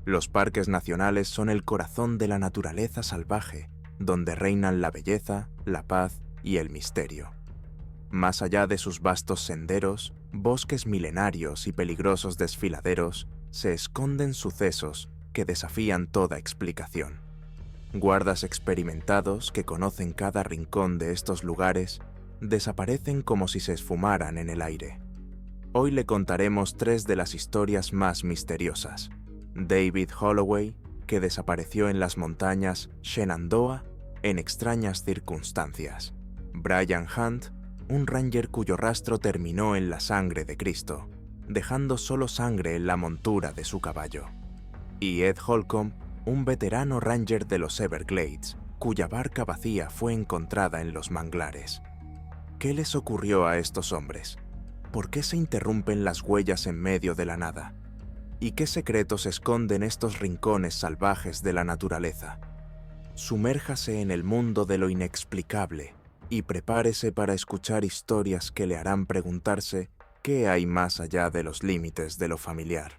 Los parques nacionales son el corazón de la naturaleza salvaje, donde reinan la belleza, la paz y el misterio. Más allá de sus vastos senderos, bosques milenarios y peligrosos desfiladeros, se esconden sucesos que desafían toda explicación. Guardas experimentados que conocen cada rincón de estos lugares desaparecen como si se esfumaran en el aire. Hoy le contaremos tres de las historias más misteriosas. David Holloway, que desapareció en las montañas Shenandoah en extrañas circunstancias. Brian Hunt, un ranger cuyo rastro terminó en la sangre de Cristo, dejando solo sangre en la montura de su caballo. Y Ed Holcomb, un veterano ranger de los Everglades, cuya barca vacía fue encontrada en los manglares. ¿Qué les ocurrió a estos hombres? ¿Por qué se interrumpen las huellas en medio de la nada? ¿Y qué secretos esconden estos rincones salvajes de la naturaleza? Sumérjase en el mundo de lo inexplicable y prepárese para escuchar historias que le harán preguntarse qué hay más allá de los límites de lo familiar.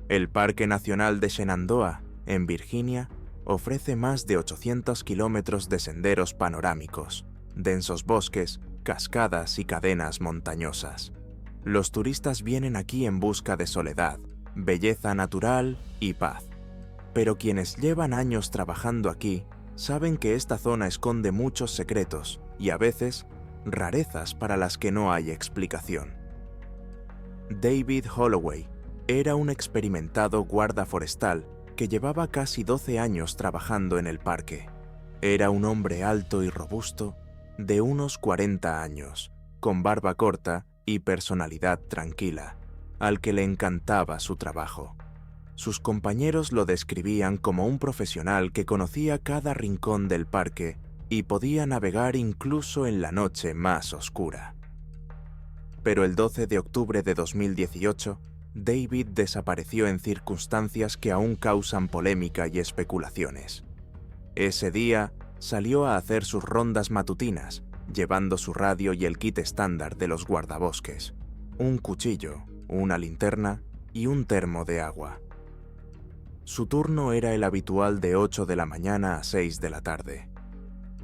El Parque Nacional de Shenandoah, en Virginia, ofrece más de 800 kilómetros de senderos panorámicos, densos bosques, cascadas y cadenas montañosas. Los turistas vienen aquí en busca de soledad, belleza natural y paz. Pero quienes llevan años trabajando aquí saben que esta zona esconde muchos secretos y a veces rarezas para las que no hay explicación. David Holloway era un experimentado guarda forestal que llevaba casi 12 años trabajando en el parque. Era un hombre alto y robusto, de unos 40 años, con barba corta y personalidad tranquila, al que le encantaba su trabajo. Sus compañeros lo describían como un profesional que conocía cada rincón del parque y podía navegar incluso en la noche más oscura. Pero el 12 de octubre de 2018, David desapareció en circunstancias que aún causan polémica y especulaciones. Ese día salió a hacer sus rondas matutinas, llevando su radio y el kit estándar de los guardabosques, un cuchillo, una linterna y un termo de agua. Su turno era el habitual de 8 de la mañana a 6 de la tarde.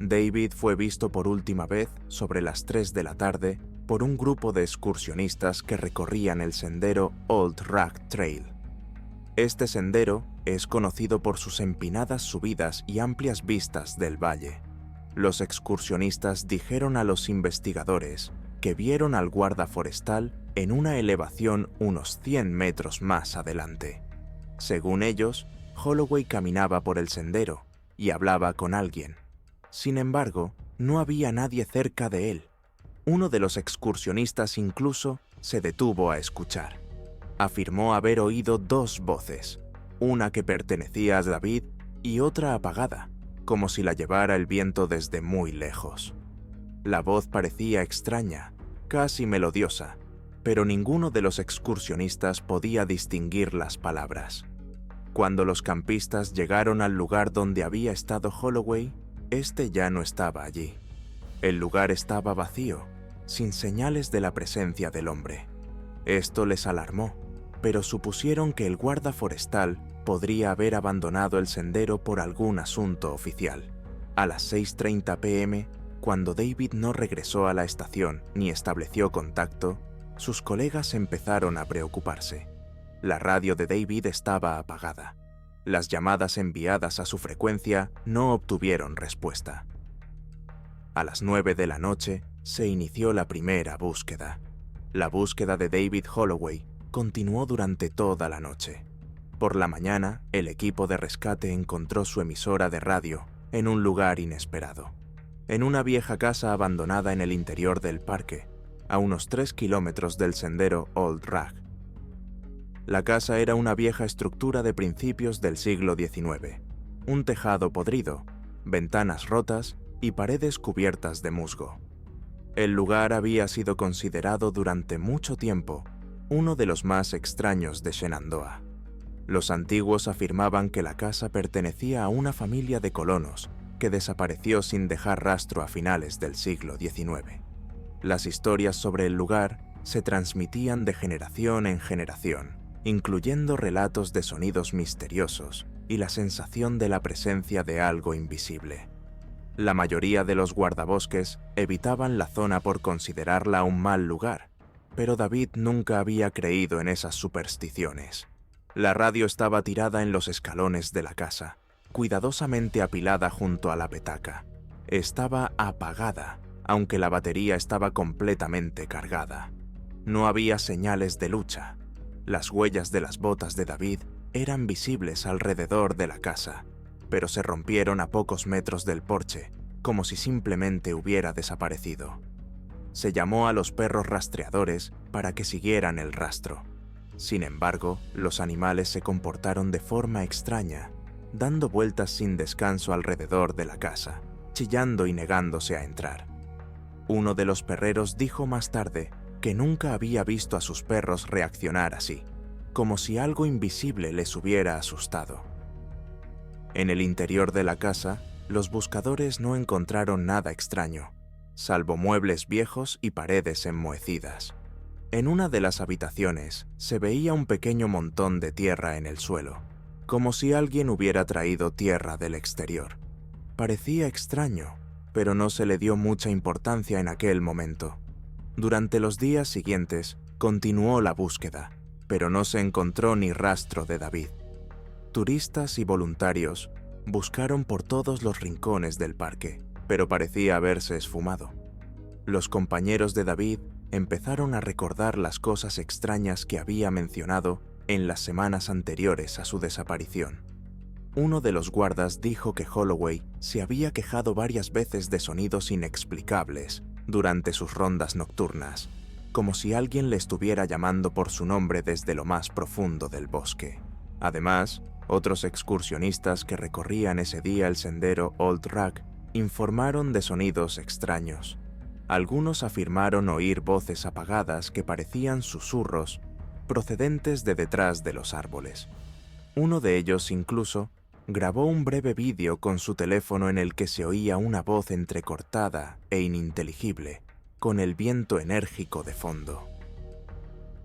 David fue visto por última vez sobre las 3 de la tarde por un grupo de excursionistas que recorrían el sendero Old Rag Trail. Este sendero es conocido por sus empinadas subidas y amplias vistas del valle. Los excursionistas dijeron a los investigadores que vieron al guarda forestal en una elevación unos 100 metros más adelante. Según ellos, Holloway caminaba por el sendero y hablaba con alguien. Sin embargo, no había nadie cerca de él. Uno de los excursionistas incluso se detuvo a escuchar. Afirmó haber oído dos voces, una que pertenecía a David y otra apagada, como si la llevara el viento desde muy lejos. La voz parecía extraña, casi melodiosa, pero ninguno de los excursionistas podía distinguir las palabras. Cuando los campistas llegaron al lugar donde había estado Holloway, este ya no estaba allí. El lugar estaba vacío, sin señales de la presencia del hombre. Esto les alarmó, pero supusieron que el guarda forestal podría haber abandonado el sendero por algún asunto oficial. A las 6:30 p.m., cuando David no regresó a la estación ni estableció contacto, sus colegas empezaron a preocuparse. La radio de David estaba apagada. Las llamadas enviadas a su frecuencia no obtuvieron respuesta. A las 9 de la noche se inició la primera búsqueda. La búsqueda de David Holloway continuó durante toda la noche. Por la mañana, el equipo de rescate encontró su emisora de radio en un lugar inesperado, en una vieja casa abandonada en el interior del parque, a unos 3 kilómetros del sendero Old Rag. La casa era una vieja estructura de principios del siglo XIX, un tejado podrido, ventanas rotas y paredes cubiertas de musgo. El lugar había sido considerado durante mucho tiempo uno de los más extraños de Shenandoah. Los antiguos afirmaban que la casa pertenecía a una familia de colonos que desapareció sin dejar rastro a finales del siglo XIX. Las historias sobre el lugar se transmitían de generación en generación, incluyendo relatos de sonidos misteriosos y la sensación de la presencia de algo invisible. La mayoría de los guardabosques evitaban la zona por considerarla un mal lugar, pero David nunca había creído en esas supersticiones. La radio estaba tirada en los escalones de la casa, cuidadosamente apilada junto a la petaca. Estaba apagada, aunque la batería estaba completamente cargada. No había señales de lucha. Las huellas de las botas de David eran visibles alrededor de la casa, pero se rompieron a pocos metros del porche, como si simplemente hubiera desaparecido. Se llamó a los perros rastreadores para que siguieran el rastro. Sin embargo, los animales se comportaron de forma extraña, dando vueltas sin descanso alrededor de la casa, chillando y negándose a entrar. Uno de los perreros dijo más tarde que nunca había visto a sus perros reaccionar así, como si algo invisible les hubiera asustado. En el interior de la casa, los buscadores no encontraron nada extraño, salvo muebles viejos y paredes enmohecidas. En una de las habitaciones se veía un pequeño montón de tierra en el suelo, como si alguien hubiera traído tierra del exterior. Parecía extraño, pero no se le dio mucha importancia en aquel momento. Durante los días siguientes continuó la búsqueda, pero no se encontró ni rastro de David. Turistas y voluntarios buscaron por todos los rincones del parque, pero parecía haberse esfumado. Los compañeros de David empezaron a recordar las cosas extrañas que había mencionado en las semanas anteriores a su desaparición. Uno de los guardas dijo que Holloway se había quejado varias veces de sonidos inexplicables durante sus rondas nocturnas, como si alguien le estuviera llamando por su nombre desde lo más profundo del bosque. Además, otros excursionistas que recorrían ese día el sendero Old Rag informaron de sonidos extraños. Algunos afirmaron oír voces apagadas que parecían susurros procedentes de detrás de los árboles. Uno de ellos incluso grabó un breve vídeo con su teléfono en el que se oía una voz entrecortada e ininteligible, con el viento enérgico de fondo.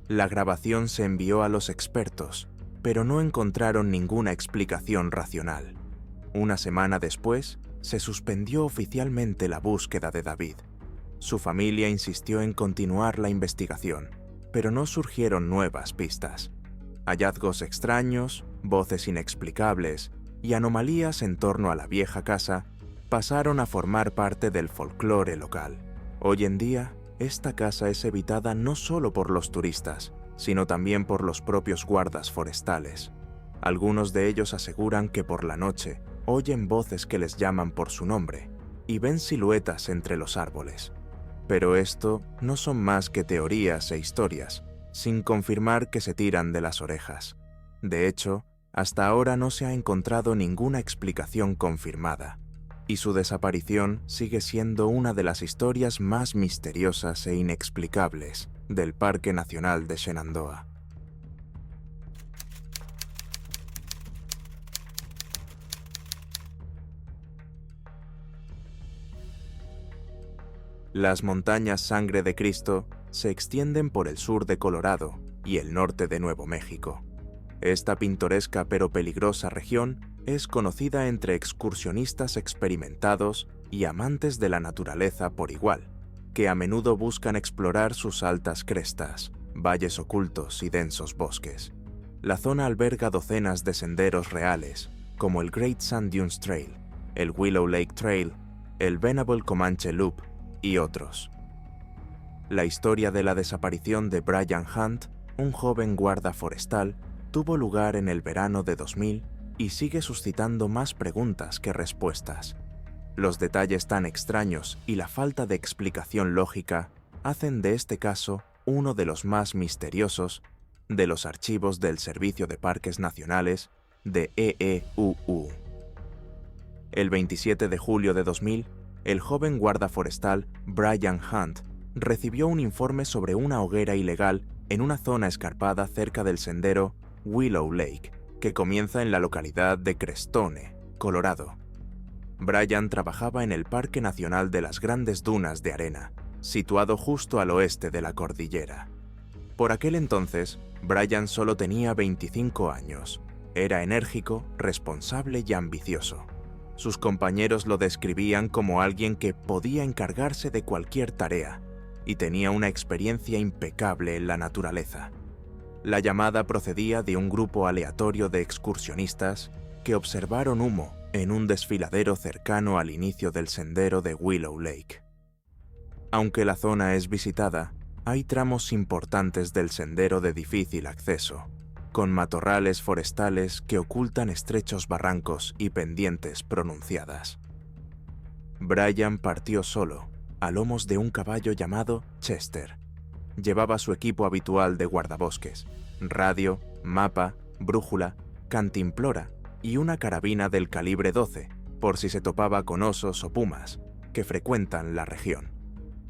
La grabación se envió a los expertos, pero no encontraron ninguna explicación racional. Una semana después, se suspendió oficialmente la búsqueda de David. Su familia insistió en continuar la investigación, pero no surgieron nuevas pistas. Hallazgos extraños, voces inexplicables y anomalías en torno a la vieja casa pasaron a formar parte del folclore local. Hoy en día, esta casa es evitada no solo por los turistas, sino también por los propios guardas forestales. Algunos de ellos aseguran que por la noche oyen voces que les llaman por su nombre y ven siluetas entre los árboles. Pero esto no son más que teorías e historias, sin confirmar que se tiran de las orejas. De hecho, hasta ahora no se ha encontrado ninguna explicación confirmada, y su desaparición sigue siendo una de las historias más misteriosas e inexplicables del Parque Nacional de Shenandoah. Las montañas Sangre de Cristo se extienden por el sur de Colorado y el norte de Nuevo México. Esta pintoresca pero peligrosa región es conocida entre excursionistas experimentados y amantes de la naturaleza por igual, que a menudo buscan explorar sus altas crestas, valles ocultos y densos bosques. La zona alberga docenas de senderos reales, como el Great Sand Dunes Trail, el Willow Lake Trail, el Venable Comanche Loop y otros. La historia de la desaparición de Brian Hunt, un joven guarda forestal, tuvo lugar en el verano de 2000 y sigue suscitando más preguntas que respuestas. Los detalles tan extraños y la falta de explicación lógica hacen de este caso uno de los más misteriosos de los archivos del Servicio de Parques Nacionales de EEUU. El 27 de julio de 2000, el joven guarda forestal Brian Hunt recibió un informe sobre una hoguera ilegal en una zona escarpada cerca del sendero Willow Lake, que comienza en la localidad de Crestone, Colorado. Brian trabajaba en el Parque Nacional de las Grandes Dunas de Arena, situado justo al oeste de la cordillera. Por aquel entonces, Brian solo tenía 25 años. Era enérgico, responsable y ambicioso. Sus compañeros lo describían como alguien que podía encargarse de cualquier tarea y tenía una experiencia impecable en la naturaleza. La llamada procedía de un grupo aleatorio de excursionistas que observaron humo en un desfiladero cercano al inicio del sendero de Willow Lake. Aunque la zona es visitada, hay tramos importantes del sendero de difícil acceso, con matorrales forestales que ocultan estrechos barrancos y pendientes pronunciadas. Brian partió solo, a lomos de un caballo llamado Chester. Llevaba su equipo habitual de guardabosques: radio, mapa, brújula, cantimplora y una carabina del calibre 12, por si se topaba con osos o pumas, que frecuentan la región.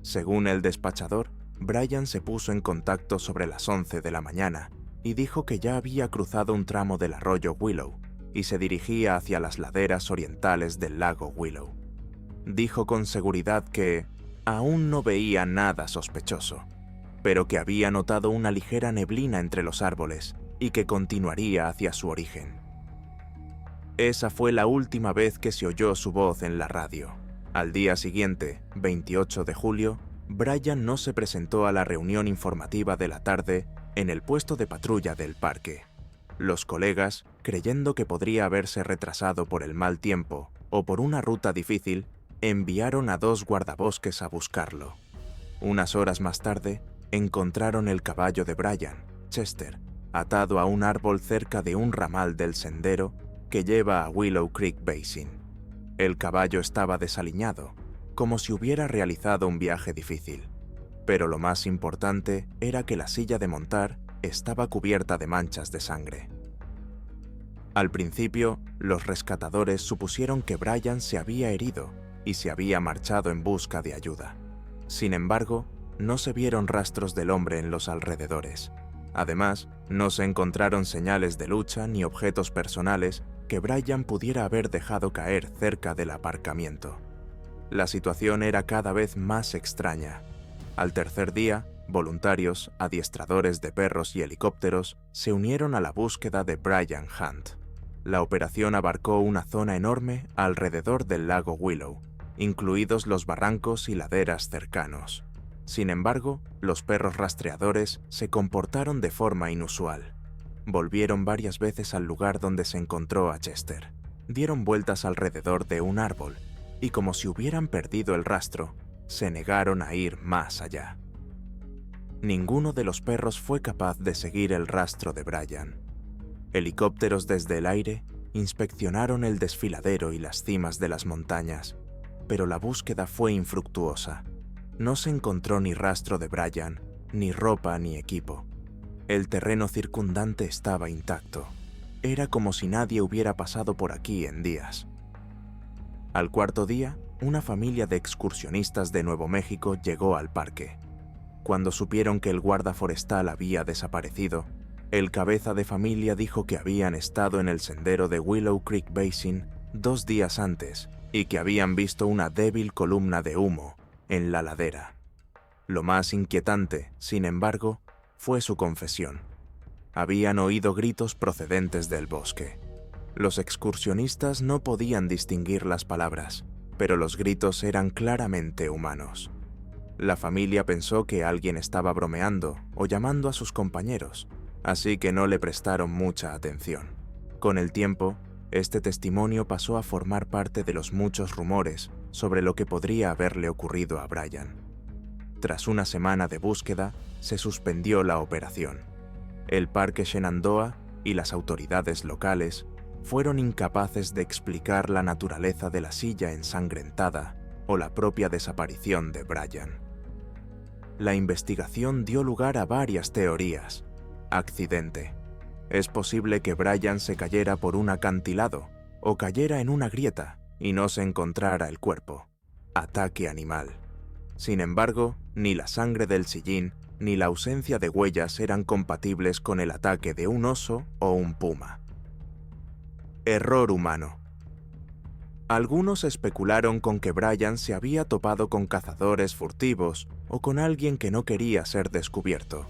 Según el despachador, Brian se puso en contacto sobre las 11 de la mañana y dijo que ya había cruzado un tramo del arroyo Willow y se dirigía hacia las laderas orientales del lago Willow. Dijo con seguridad que aún no veía nada sospechoso, pero que había notado una ligera neblina entre los árboles y que continuaría hacia su origen. Esa fue la última vez que se oyó su voz en la radio. Al día siguiente, 28 de julio, Brian no se presentó a la reunión informativa de la tarde en el puesto de patrulla del parque. Los colegas, creyendo que podría haberse retrasado por el mal tiempo o por una ruta difícil, enviaron a 2 guardabosques a buscarlo. Unas horas más tarde, encontraron el caballo de Brian, Chester, atado a un árbol cerca de un ramal del sendero que lleva a Willow Creek Basin. El caballo estaba desaliñado, como si hubiera realizado un viaje difícil, pero lo más importante era que la silla de montar estaba cubierta de manchas de sangre. Al principio, los rescatadores supusieron que Brian se había herido y se había marchado en busca de ayuda. Sin embargo, no se vieron rastros del hombre en los alrededores. Además, no se encontraron señales de lucha ni objetos personales que Brian pudiera haber dejado caer cerca del aparcamiento. La situación era cada vez más extraña. Al tercer día, voluntarios, adiestradores de perros y helicópteros se unieron a la búsqueda de Brian Hunt. La operación abarcó una zona enorme alrededor del lago Willow, incluidos los barrancos y laderas cercanos. Sin embargo, los perros rastreadores se comportaron de forma inusual. Volvieron varias veces al lugar donde se encontró a Chester. Dieron vueltas alrededor de un árbol y, como si hubieran perdido el rastro, se negaron a ir más allá. Ninguno de los perros fue capaz de seguir el rastro de Brian. Helicópteros desde el aire inspeccionaron el desfiladero y las cimas de las montañas, pero la búsqueda fue infructuosa. No se encontró ni rastro de Brian, ni ropa ni equipo. El terreno circundante estaba intacto. Era como si nadie hubiera pasado por aquí en días. Al cuarto día, una familia de excursionistas de Nuevo México llegó al parque. Cuando supieron que el guarda forestal había desaparecido, el cabeza de familia dijo que habían estado en el sendero de Willow Creek Basin 2 días antes y que habían visto una débil columna de humo en la ladera. Lo más inquietante, sin embargo, fue su confesión. Habían oído gritos procedentes del bosque. Los excursionistas no podían distinguir las palabras, pero los gritos eran claramente humanos. La familia pensó que alguien estaba bromeando o llamando a sus compañeros, así que no le prestaron mucha atención. Con el tiempo, este testimonio pasó a formar parte de los muchos rumores sobre lo que podría haberle ocurrido a Brian. Tras una semana de búsqueda, se suspendió la operación. El Parque Shenandoah y las autoridades locales fueron incapaces de explicar la naturaleza de la silla ensangrentada o la propia desaparición de Brian. La investigación dio lugar a varias teorías. Accidente. Es posible que Brian se cayera por un acantilado o cayera en una grieta y no se encontrara el cuerpo. Ataque animal. Sin embargo, ni la sangre del sillín ni la ausencia de huellas eran compatibles con el ataque de un oso o un puma. Error humano. Algunos especularon con que Brian se había topado con cazadores furtivos o con alguien que no quería ser descubierto,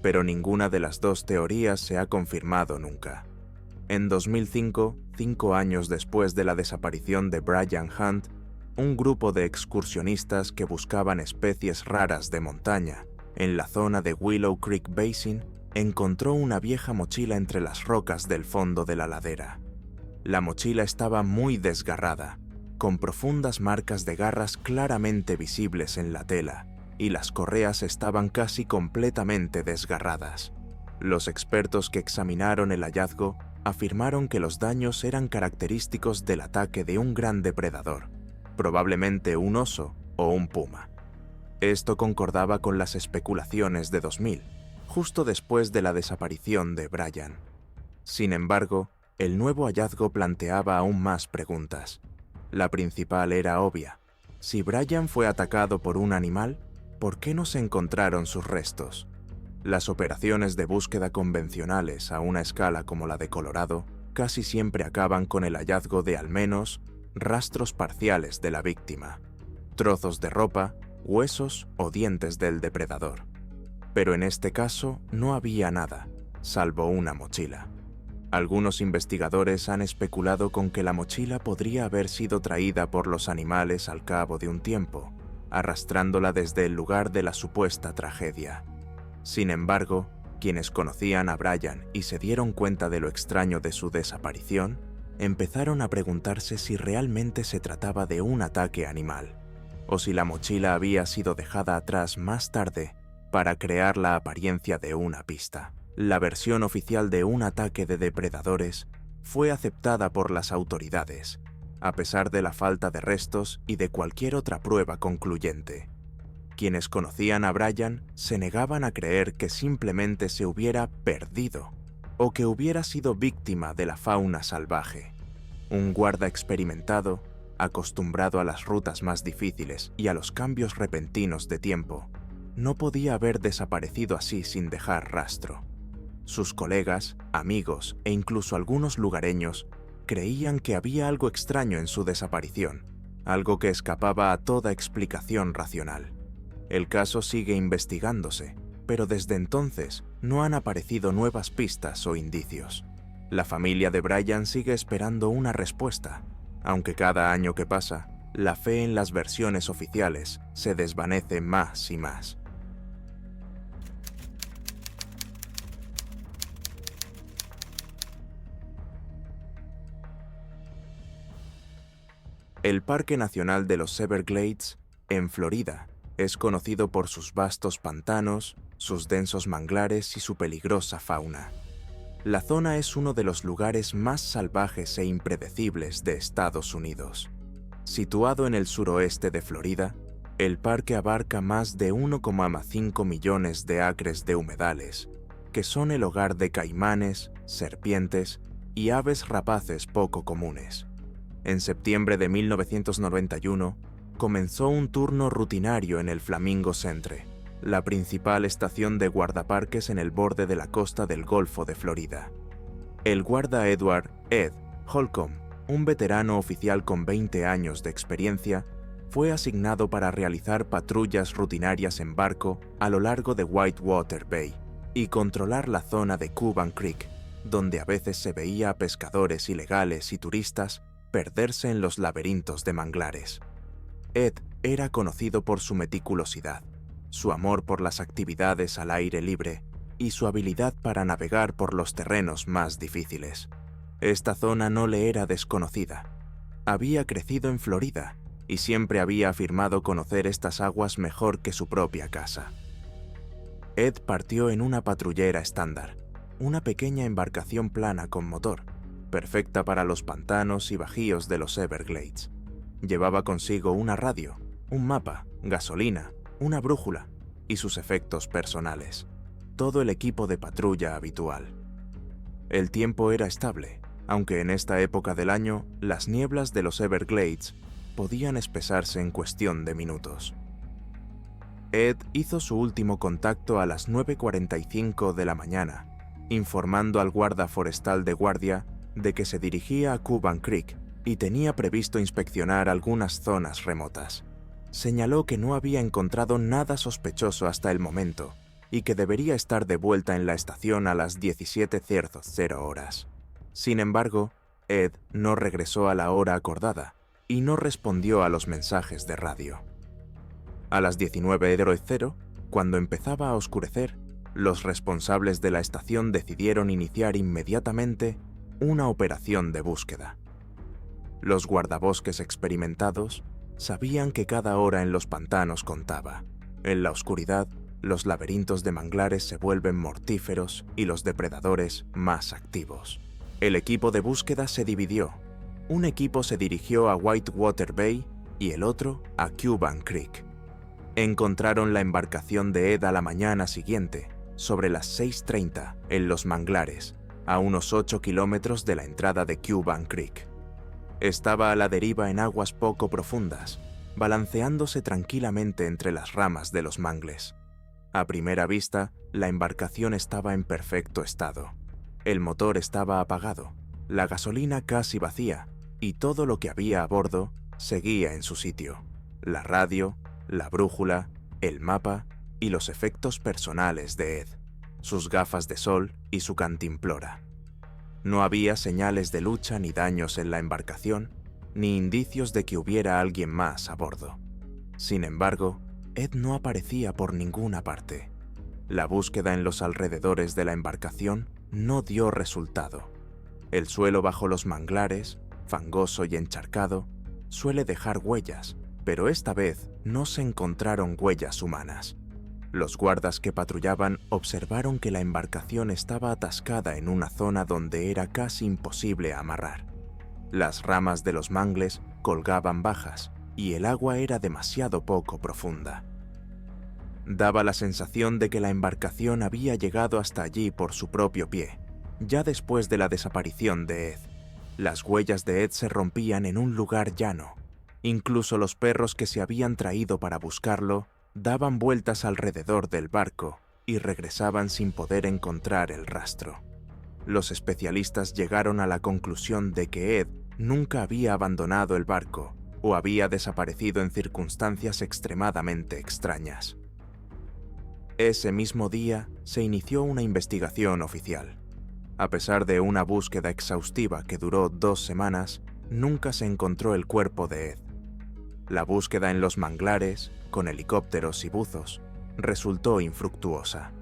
pero ninguna de las dos teorías se ha confirmado nunca. En 2005, 5 años después de la desaparición de Brian Hunt, un grupo de excursionistas que buscaban especies raras de montaña en la zona de Willow Creek Basin encontró una vieja mochila entre las rocas del fondo de la ladera. La mochila estaba muy desgarrada, con profundas marcas de garras claramente visibles en la tela, y las correas estaban casi completamente desgarradas. Los expertos que examinaron el hallazgo afirmaron que los daños eran característicos del ataque de un gran depredador, probablemente un oso o un puma. Esto concordaba con las especulaciones de 2000, justo después de la desaparición de Brian. Sin embargo, el nuevo hallazgo planteaba aún más preguntas. La principal era obvia. Si Brian fue atacado por un animal, ¿por qué no se encontraron sus restos? Las operaciones de búsqueda convencionales a una escala como la de Colorado casi siempre acaban con el hallazgo de al menos rastros parciales de la víctima, trozos de ropa, huesos o dientes del depredador. Pero en este caso no había nada, salvo una mochila. Algunos investigadores han especulado con que la mochila podría haber sido traída por los animales al cabo de un tiempo, arrastrándola desde el lugar de la supuesta tragedia. Sin embargo, quienes conocían a Brian y se dieron cuenta de lo extraño de su desaparición, empezaron a preguntarse si realmente se trataba de un ataque animal, o si la mochila había sido dejada atrás más tarde para crear la apariencia de una pista. La versión oficial de un ataque de depredadores fue aceptada por las autoridades, a pesar de la falta de restos y de cualquier otra prueba concluyente. Quienes conocían a Brian se negaban a creer que simplemente se hubiera perdido o que hubiera sido víctima de la fauna salvaje. Un guarda experimentado, acostumbrado a las rutas más difíciles y a los cambios repentinos de tiempo, no podía haber desaparecido así sin dejar rastro. Sus colegas, amigos e incluso algunos lugareños creían que había algo extraño en su desaparición, algo que escapaba a toda explicación racional. El caso sigue investigándose, pero desde entonces no han aparecido nuevas pistas o indicios. La familia de Brian sigue esperando una respuesta, aunque cada año que pasa, la fe en las versiones oficiales se desvanece más y más. El Parque Nacional de los Everglades, en Florida, es conocido por sus vastos pantanos, sus densos manglares y su peligrosa fauna. La zona es uno de los lugares más salvajes e impredecibles de Estados Unidos. Situado en el suroeste de Florida, el parque abarca más de 1,5 millones de acres de humedales, que son el hogar de caimanes, serpientes y aves rapaces poco comunes. En septiembre de 1991, comenzó un turno rutinario en el Flamingo Centre, la principal estación de guardaparques en el borde de la costa del Golfo de Florida. El guarda Edward "Ed" Holcomb, un veterano oficial con 20 años de experiencia, fue asignado para realizar patrullas rutinarias en barco a lo largo de Whitewater Bay y controlar la zona de Cuban Creek, donde a veces se veía a pescadores ilegales y turistas perderse en los laberintos de manglares. Ed era conocido por su meticulosidad, su amor por las actividades al aire libre y su habilidad para navegar por los terrenos más difíciles. Esta zona no le era desconocida. Había crecido en Florida y siempre había afirmado conocer estas aguas mejor que su propia casa. Ed partió en una patrullera estándar, una pequeña embarcación plana con motor, perfecta para los pantanos y bajíos de los Everglades. Llevaba consigo una radio, un mapa, gasolina, una brújula y sus efectos personales. Todo el equipo de patrulla habitual. El tiempo era estable, aunque en esta época del año las nieblas de los Everglades podían espesarse en cuestión de minutos. Ed hizo su último contacto a las 9:45 de la mañana, informando al guarda forestal de guardia de que se dirigía a Cuban Creek y tenía previsto inspeccionar algunas zonas remotas. Señaló que no había encontrado nada sospechoso hasta el momento y que debería estar de vuelta en la estación a las 17:00 horas. Sin embargo, Ed no regresó a la hora acordada y no respondió a los mensajes de radio. A las 19:00, cuando empezaba a oscurecer, los responsables de la estación decidieron iniciar inmediatamente una operación de búsqueda. Los guardabosques experimentados sabían que cada hora en los pantanos contaba. En la oscuridad, los laberintos de manglares se vuelven mortíferos y los depredadores más activos. El equipo de búsqueda se dividió. Un equipo se dirigió a Whitewater Bay y el otro a Cuban Creek. Encontraron la embarcación de Ed a la mañana siguiente, sobre las 6:30, en los manglares, a unos 8 kilómetros de la entrada de Cuban Creek. Estaba a la deriva en aguas poco profundas, balanceándose tranquilamente entre las ramas de los mangles. A primera vista, la embarcación estaba en perfecto estado. El motor estaba apagado, la gasolina casi vacía, y todo lo que había a bordo seguía en su sitio: la radio, la brújula, el mapa y los efectos personales de Ed, sus gafas de sol y su cantimplora. No había señales de lucha ni daños en la embarcación, ni indicios de que hubiera alguien más a bordo. Sin embargo, Ed no aparecía por ninguna parte. La búsqueda en los alrededores de la embarcación no dio resultado. El suelo bajo los manglares, fangoso y encharcado, suele dejar huellas, pero esta vez no se encontraron huellas humanas. Los guardas que patrullaban observaron que la embarcación estaba atascada en una zona donde era casi imposible amarrar. Las ramas de los mangles colgaban bajas y el agua era demasiado poco profunda. Daba la sensación de que la embarcación había llegado hasta allí por su propio pie, ya después de la desaparición de Ed. Las huellas de Ed se rompían en un lugar llano. Incluso los perros que se habían traído para buscarlo daban vueltas alrededor del barco y regresaban sin poder encontrar el rastro. Los especialistas llegaron a la conclusión de que Ed nunca había abandonado el barco o había desaparecido en circunstancias extremadamente extrañas. Ese mismo día se inició una investigación oficial. A pesar de una búsqueda exhaustiva que duró 2 semanas, nunca se encontró el cuerpo de Ed. La búsqueda en los manglares, con helicópteros y buzos, resultó infructuosa.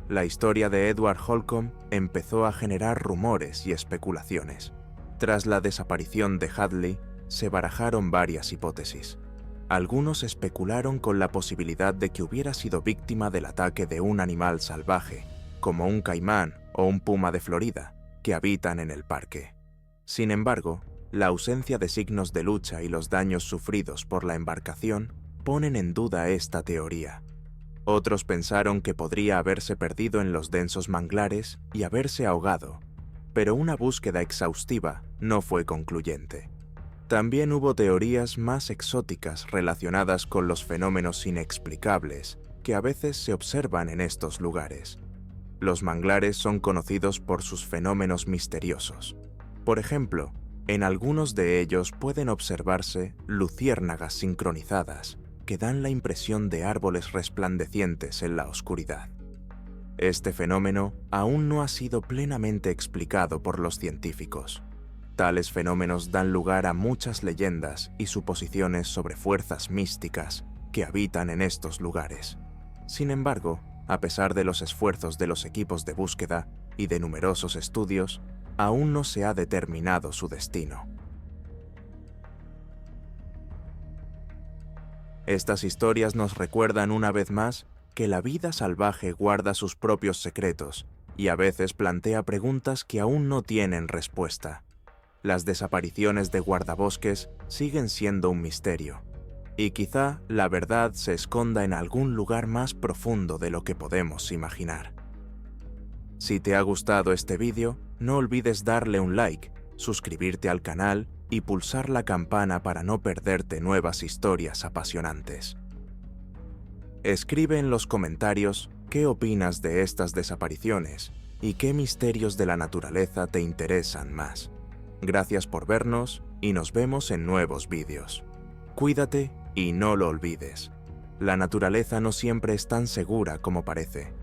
La historia de Edward Holcomb empezó a generar rumores y especulaciones. Tras la desaparición de Hadley, se barajaron varias hipótesis. Algunos especularon con la posibilidad de que hubiera sido víctima del ataque de un animal salvaje, como un caimán o un puma de Florida, que habitan en el parque. Sin embargo, la ausencia de signos de lucha y los daños sufridos por la embarcación ponen en duda esta teoría. Otros pensaron que podría haberse perdido en los densos manglares y haberse ahogado, pero una búsqueda exhaustiva no fue concluyente. También hubo teorías más exóticas relacionadas con los fenómenos inexplicables que a veces se observan en estos lugares. Los manglares son conocidos por sus fenómenos misteriosos. Por ejemplo, en algunos de ellos pueden observarse luciérnagas sincronizadas que dan la impresión de árboles resplandecientes en la oscuridad. Este fenómeno aún no ha sido plenamente explicado por los científicos. Tales fenómenos dan lugar a muchas leyendas y suposiciones sobre fuerzas místicas que habitan en estos lugares. Sin embargo, a pesar de los esfuerzos de los equipos de búsqueda y de numerosos estudios, aún no se ha determinado su destino. Estas historias nos recuerdan una vez más que la vida salvaje guarda sus propios secretos y a veces plantea preguntas que aún no tienen respuesta. Las desapariciones de guardabosques siguen siendo un misterio, y quizá la verdad se esconda en algún lugar más profundo de lo que podemos imaginar. Si te ha gustado este vídeo, no olvides darle un like, suscribirte al canal y pulsar la campana para no perderte nuevas historias apasionantes. Escribe en los comentarios qué opinas de estas desapariciones y qué misterios de la naturaleza te interesan más. Gracias por vernos y nos vemos en nuevos vídeos. Cuídate y no lo olvides. La naturaleza no siempre es tan segura como parece.